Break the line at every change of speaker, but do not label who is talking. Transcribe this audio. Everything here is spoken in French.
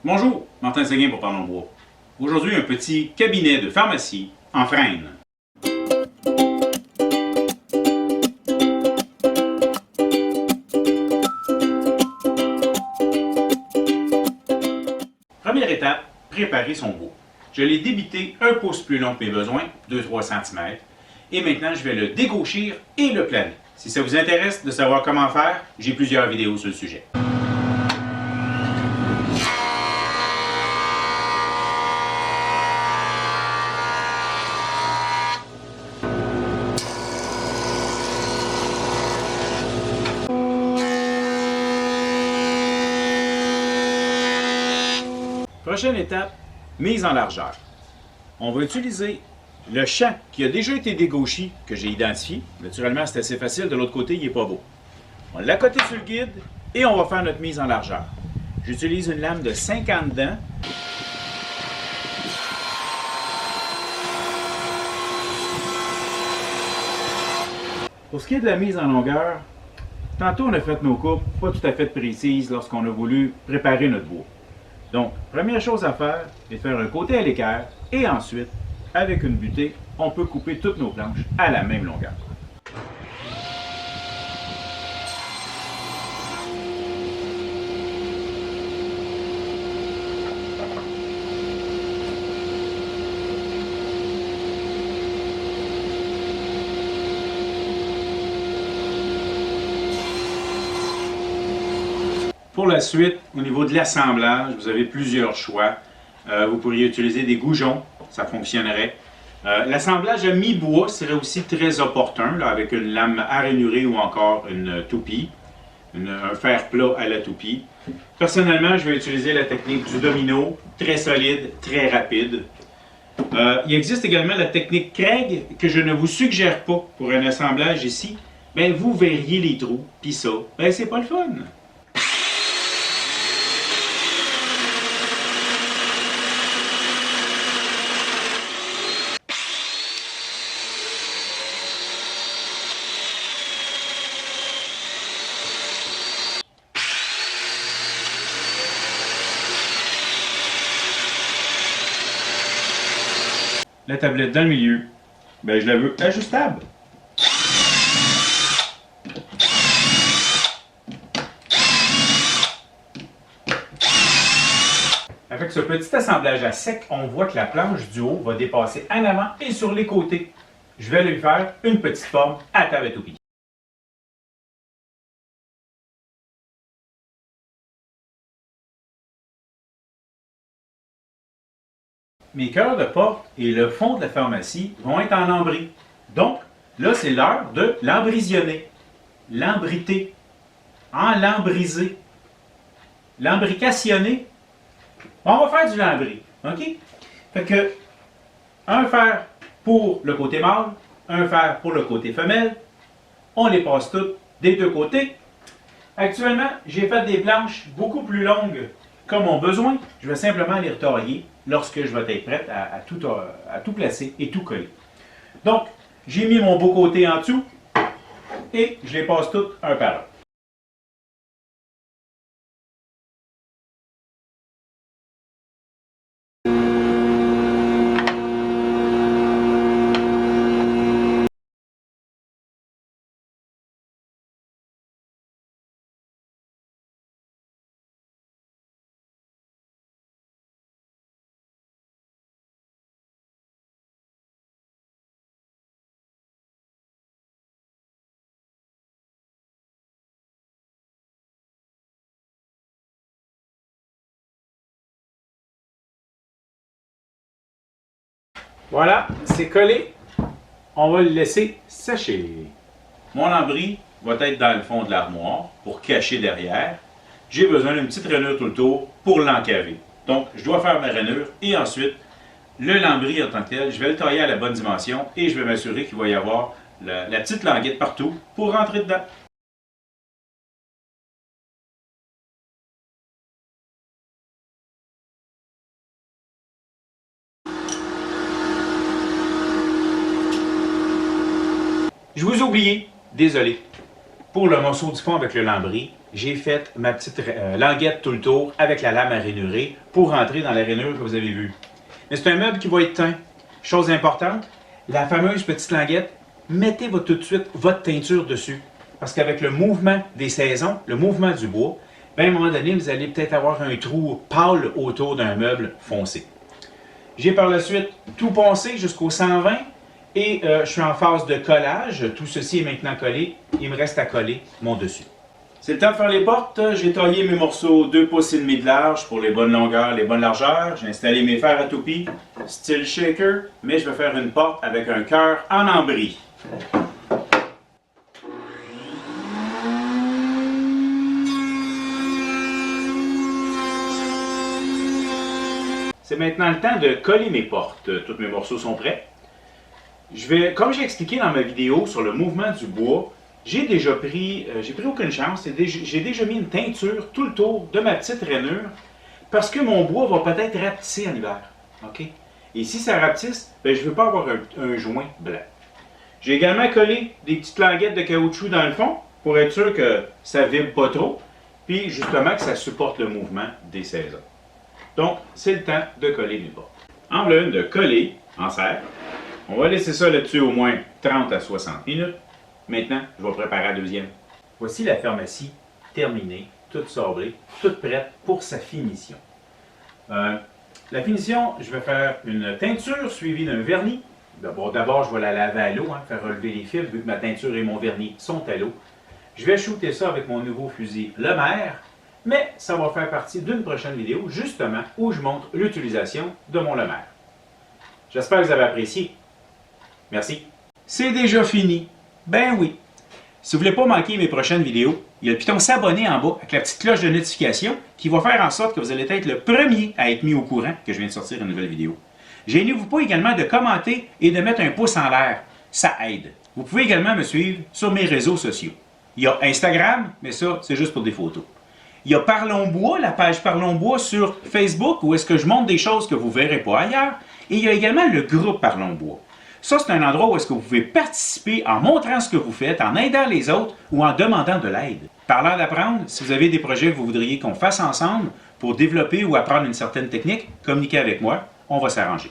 Bonjour, Martin Séguin pour Parlons Bois. Aujourd'hui, un petit cabinet de pharmacie en frêne. Première étape, préparer son bois. Je l'ai débité un pouce plus long que mes besoins, 2-3 cm. Et maintenant, je vais le dégauchir et le planer. Si ça vous intéresse de savoir comment faire, j'ai plusieurs vidéos sur le sujet. Prochaine étape, mise en largeur. On va utiliser le champ qui a déjà été dégauchi, que j'ai identifié. Naturellement, c'est assez facile, de l'autre côté, il n'est pas beau. On l'a coté sur le guide et on va faire notre mise en largeur. J'utilise une lame de 50 dents. Pour ce qui est de la mise en longueur, tantôt on a fait nos coupes pas tout à fait précises lorsqu'on a voulu préparer notre bois. Donc, première chose à faire est de faire un côté à l'équerre et ensuite, avec une butée, on peut couper toutes nos planches à la même longueur. Pour la suite, au niveau de l'assemblage, vous avez plusieurs choix. Vous pourriez utiliser des goujons, ça fonctionnerait. L'assemblage à mi-bois serait aussi très opportun, là, avec une lame à ranurer ou encore une toupie, un fer plat à la toupie. Personnellement, je vais utiliser la technique du domino, très solide, très rapide. Il existe également la technique Craig, que je ne vous suggère pas pour un assemblage ici. Ben, vous verriez les trous, puis ça, ben, c'est pas le fun. La tablette dans le milieu, ben, je la veux ajustable. Avec ce petit assemblage à sec, on voit que la planche du haut va dépasser en avant et sur les côtés. Je vais lui faire une petite forme à table à toupie. Mes cœurs de porte et le fond de la pharmacie vont être en lambris. Donc, là, c'est l'heure de lambrisionner, lambriter, enlambriser, lambricationner. On va faire du lambris, OK? Fait que, un fer pour le côté mâle, un fer pour le côté femelle. On les passe toutes des deux côtés. Actuellement, j'ai fait des planches beaucoup plus longues que mon besoin. Je vais simplement les retailler lorsque je vais être prête à tout placer et tout coller. Donc, j'ai mis mon beau côté en dessous et je les passe toutes un par un. Voilà, c'est collé. On va le laisser sécher. Mon lambris va être dans le fond de l'armoire pour cacher derrière. J'ai besoin d'une petite rainure tout le tour pour l'encaver. Donc, je dois faire ma rainure et ensuite, le lambris en tant que tel, je vais le tailler à la bonne dimension et je vais m'assurer qu'il va y avoir la petite languette partout pour rentrer dedans. Je vous ai oublié, désolé. pour le morceau du fond avec le lambris, j'ai fait ma petite languette tout le tour avec la lame à rainurée pour rentrer dans la rainure que vous avez vue. Mais c'est un meuble qui va être teint. Chose importante, la fameuse petite languette, mettez tout de suite votre teinture dessus. Parce qu'avec le mouvement des saisons, le mouvement du bois, ben, à un moment donné, vous allez peut-être avoir un trou pâle autour d'un meuble foncé. J'ai par la suite tout poncé jusqu'au 120 et je suis en phase de collage. Tout ceci est maintenant collé. Il me reste à coller mon dessus. C'est le temps de faire les portes. J'ai taillé mes morceaux 2 pouces et demi de large pour les bonnes longueurs, les bonnes largeurs. J'ai installé mes fers à toupie, style shaker, mais je vais faire une porte avec un cœur en ambris. C'est maintenant le temps de coller mes portes. Tous mes morceaux sont prêts. Comme j'ai expliqué dans ma vidéo sur le mouvement du bois, j'ai pris aucune chance. J'ai déjà mis une teinture tout le tour de ma petite rainure parce que mon bois va peut-être rapetisser en hiver. Okay? Et si ça rapetisse, ben, je ne veux pas avoir un joint blanc. J'ai également collé des petites languettes de caoutchouc dans le fond pour être sûr que ça ne vibre pas trop, puis justement que ça supporte le mouvement des saisons. Donc, c'est le temps de coller mes portes. En voilà une de coller en serre. On va laisser ça là-dessus au moins 30 à 60 minutes. Maintenant, je vais préparer la deuxième. Voici la pharmacie terminée, toute sablée, toute prête pour sa finition. La finition, je vais faire une teinture suivie d'un vernis. D'abord, je vais la laver à l'eau, faire relever les fils, vu que ma teinture et mon vernis sont à l'eau. Je vais shooter ça avec mon nouveau fusil Lemaire. Mais ça va faire partie d'une prochaine vidéo, justement, où je montre l'utilisation de mon Lemaire. J'espère que vous avez apprécié. Merci. C'est déjà fini. Ben oui. Si vous ne voulez pas manquer mes prochaines vidéos, il y a le piton s'abonner en bas avec la petite cloche de notification qui va faire en sorte que vous allez être le premier à être mis au courant que je viens de sortir une nouvelle vidéo. Gênez-vous pas également de commenter et de mettre un pouce en l'air. Ça aide. Vous pouvez également me suivre sur mes réseaux sociaux. Il y a Instagram, mais ça, c'est juste pour des photos. Il y a Parlons Bois, la page Parlons Bois sur Facebook, où est-ce que je montre des choses que vous ne verrez pas ailleurs. Et il y a également le groupe Parlons Bois. Ça, c'est un endroit où est-ce que vous pouvez participer en montrant ce que vous faites, en aidant les autres ou en demandant de l'aide. Parlant d'apprendre, si vous avez des projets que vous voudriez qu'on fasse ensemble pour développer ou apprendre une certaine technique, communiquez avec moi, on va s'arranger.